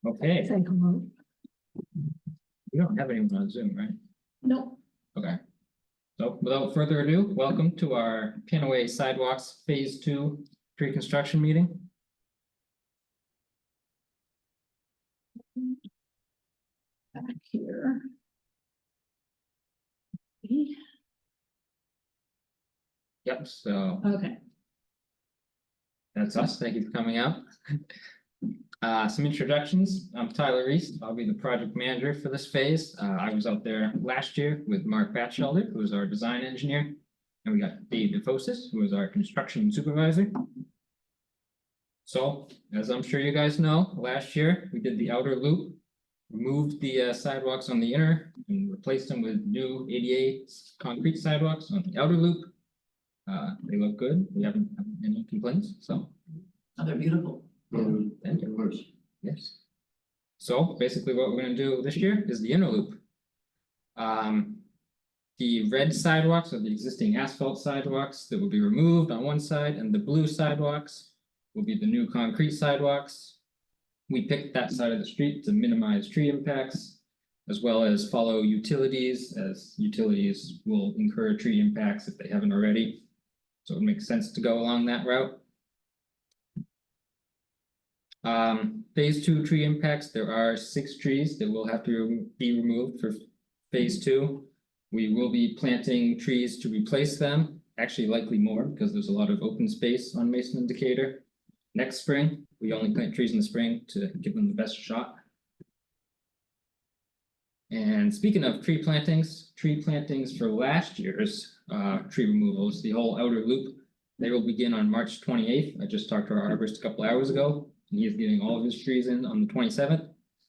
Okay, Say hello. we don't have anyone on Zoom, right? No. Okay. So without further ado, welcome to our Panaway Sidewalks Phase 2 pre-construction meeting. Back here. Yep, so Okay, that's us. Thank you for coming out. Some introductions. I'm Tyler Reese. I'll be the project manager for this phase. I was out there last year with Mark Batchelder, who is our design engineer. And we got Dave DeFosis, who is our construction supervisor. So, as I'm sure you guys know, last year we did the outer loop, removed the sidewalks on the inner and replaced them with new ADA concrete sidewalks on the outer loop. They look good. We haven't had any complaints, so. oh, they're beautiful. Thank you. Yes. So basically what we're gonna do this year is the inner loop. The red sidewalks are the existing asphalt sidewalks that will be removed on one side, and the blue sidewalks will be the new concrete sidewalks. We picked that side of the street to minimize tree impacts, as well as follow utilities, as utilities will incur tree impacts if they haven't already. So it makes sense to go along that route. Phase 2 tree impacts, there are 6 trees that will have to be removed for phase 2. We will be planting trees to replace them, actually likely more because there's a lot of open space on Mason and Decatur. Next spring, we only plant trees in the spring to give them the best shot. And speaking of tree plantings for last year's tree removals, the whole outer loop, they will begin on March 28th. I just talked to our arborist a couple hours ago. And he is getting all of his trees in on the 27th.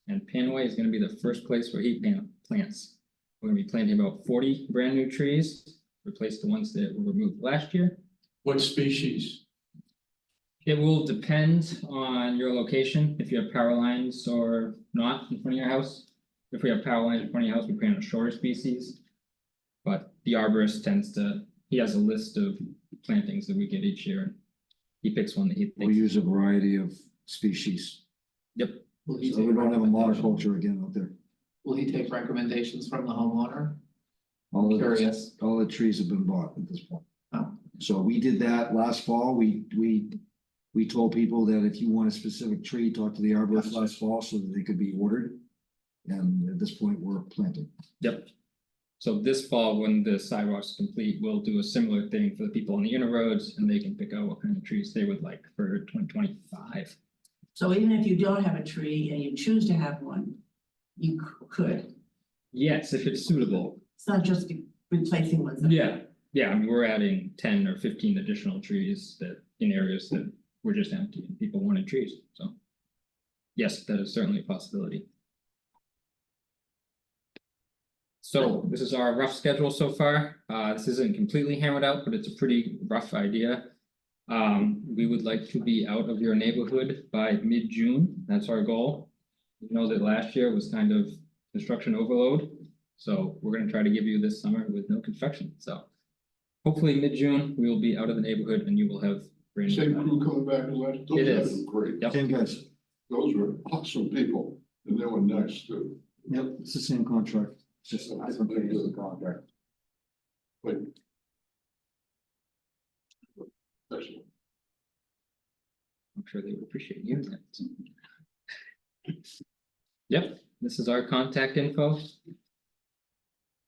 And Panaway is going to be the first place where he plants. We're going to be planting about 40 brand new trees, replace the ones that were removed last year. What species? It will depend on your location, if you have power lines or not in front of your house. If we have power lines in front of your house, we plant a shorter species. But the arborist he has a list of plantings that we get each year. He picks one that he We thinks. use a variety of species, Yep, Will he so take we don't have a recommendations? monoculture again out there. Will he take recommendations from the homeowner? All the- Curious. All the trees have been bought at this point. Oh. So we did that last fall, we told people that if you want a specific tree, talk to the arborist Gotcha. last fall so that they could be ordered. And at this point, we're planting. yep. So this fall, when the sidewalks complete, we'll do a similar thing for the people on the inner roads, and they can pick out what kind of trees they would like for 2025. So even if you don't have a tree and you choose to have one, you could. Yes, if it's suitable. It's not just replacing ones. that- Yeah, I mean, we're adding 10 or 15 additional trees that in areas that were just empty and people wanted trees, so. Yes, that is certainly a possibility. So this is our rough schedule so far. This isn't completely hammered out, but it's a pretty rough idea. We would like to be out of your neighborhood by mid-June. That's our goal. We know that last year was kind of construction overload. So we're gonna try to give you this summer with no construction, so. Hopefully mid-June, we will be out of the neighborhood and you will have. brand new Same sidewalks. crew coming back and left. It Those guys is. were great. Yep. Same guys, Those were awesome people and they were nice too. yep, it's the same contract, it's just a different phase of the contract. Excellent. I'm sure they would appreciate you. Yep, this is our contact info.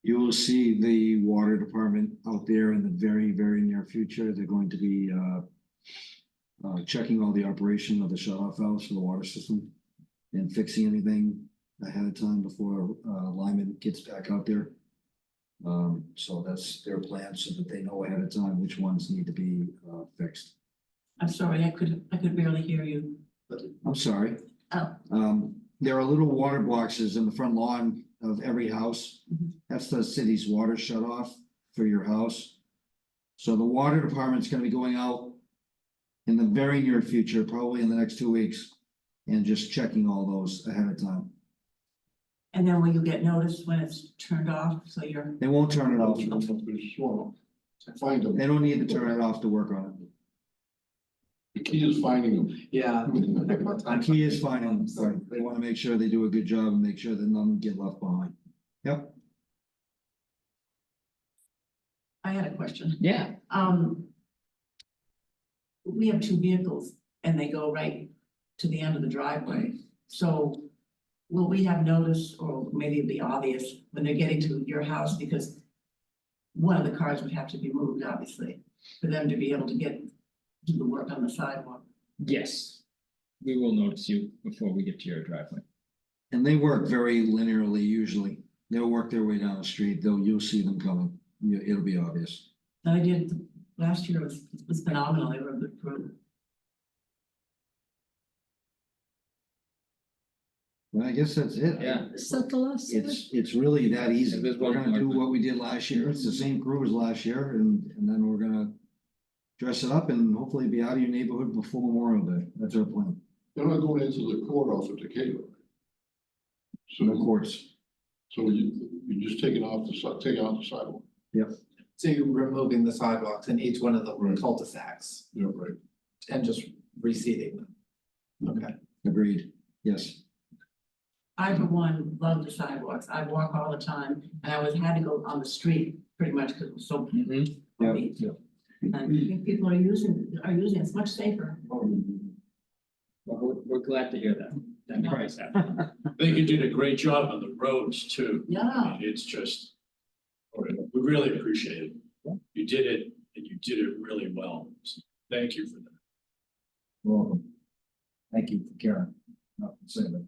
You will see the water department out there in the very, very near future. They're going to be checking all the operation of the shut-off valves for the water system and fixing anything ahead of time before Lyman gets back out there. So that's their plan so that they know ahead of time which ones need to be fixed. I'm sorry, I could barely hear you. I'm sorry. Oh. There are little water boxes in the front lawn of every house. Mhm. That's the city's water shut off for your house. So the water department's gonna be going out in the very near future, probably in the next 2 weeks, and just checking all those ahead of time. And then will you get notice when it's turned off, so you're, They won't turn it off. Find them. They don't need to turn it off to work on it. The key is finding them. Yeah. The key is finding, right, they wanna make sure they do a good job and make sure that none get left behind. Yep, I had a question. Yeah, We have two vehicles and they go right to the end of the driveway. So will we have notice, or maybe it'd be obvious when they're getting to your house, because one of the cars would have to be moved, obviously, for them to be able to do the work on the sidewalk. yes. We will notice you before we get to your driveway. and they work very linearly usually, they'll work their way down the street, you'll see them coming, it'll be obvious. I did, last year was phenomenal, they were a good crew. And I guess that's it. Yeah. Is that the last? It's really that easy, There's we're one gonna more. do what we did last year, it's the same crew as last year, and then we're gonna. Dress it up and hopefully be out of your neighborhood before Memorial Day, that's our plan, They're not going into the courthouse at Decatur. no So, courts. so you're just taking out the sidewalk. So you're removing the sidewalks in each one of the Right. cul-de-sacs Yeah, right. and just reseeding them. Okay. Agreed, yes. I, for one, love the sidewalks, I walk all the time, and I had to go on the street pretty much because it was so Mhm. bumpy. And I think people are using it, it's much safer. Well, we're glad to hear that. That makes us happy. I think you did a great job on the roads too. Yeah. I mean, it's just, we really appreciate it. You did it and you did it really well. So thank you for that. Welcome. Thank you for caring. Not to say that.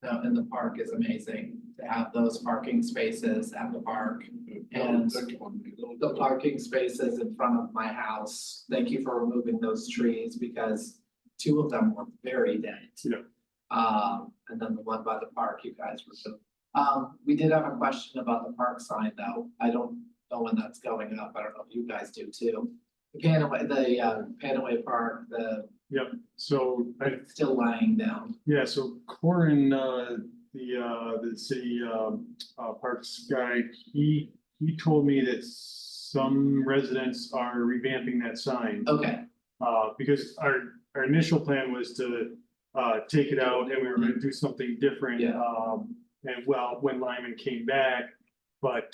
Now, and the park is amazing to have those parking spaces at the park. And the parking spaces in front of my house, thank you for removing those trees because two of them were very dead. Yeah. And then the one by the park, you guys were we did have a question about the park sign though. I don't know when that's going up. I don't know if you guys do too. The Panaway Park, So I, it's still lying down. yeah, so Corin, the city, parks guy, he told me that some residents are revamping that sign. Okay, Because our initial plan was to, take it out and we were gonna do something different. Yeah. And well, when Lyman came back, but,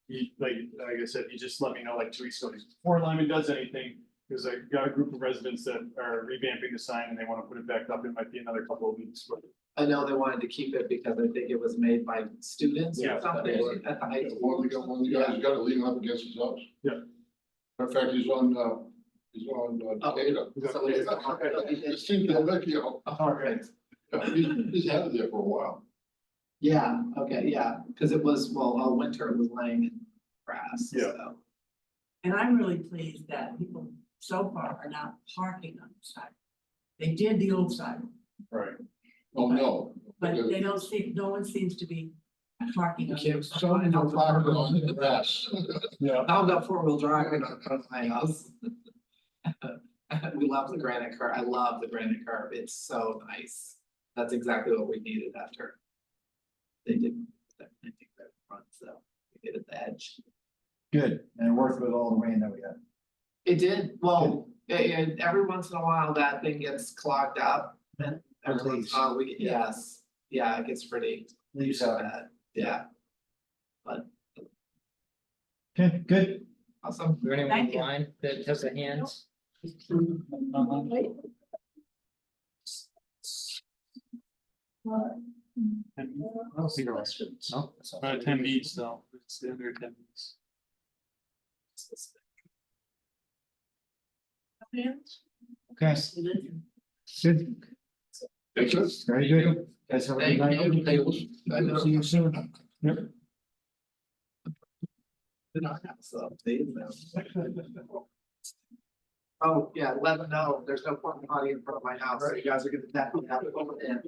he, like I said, he just let me know like 2 weeks ago, before Lyman does anything, because I got a group of residents that are revamping the sign and they want to put it back up. It might be another couple of weeks, but I know they wanted to keep it because I think it was made by students Yeah. or something at the high One school. of the guys got it leaning up against his house. Yeah. Matter of fact, he's on Decatur. So it's- It's Cinco Vecchio. Perfect. He's had it there for a while. Yeah, okay, yeah, because it was, well, all winter it was laying in grass, Yeah. so. And I'm really pleased that people so far are not parking on the side. They did the old side, right. Oh, no. but they don't see, no one seems to be parking. on the Can't- side. Some of them parked on the grass. Yeah. I've got four-wheel drive in front of my house. We love the granite curb, I love the granite curb, it's so nice. That's exactly what we needed after. They did, I think that front, so we did at the edge. Good, and it worked with all the rain that we had. It did, well, every once in a while that thing gets clogged up and every once in a while yes, yeah, it gets pretty Leaves out. bad, yeah. Okay, good. Awesome. Is there anyone Thank you. online that has a hand? I don't see the questions. No? Attendees though, it's the other attendees. Okay, good, That's it. very good. Guys have a good Thank night. you. Tables. I know. See you soon. They're not gonna sell these now. Oh, yeah, let them know, there's no porta potty in front of my house, so you guys are gonna definitely have to go in.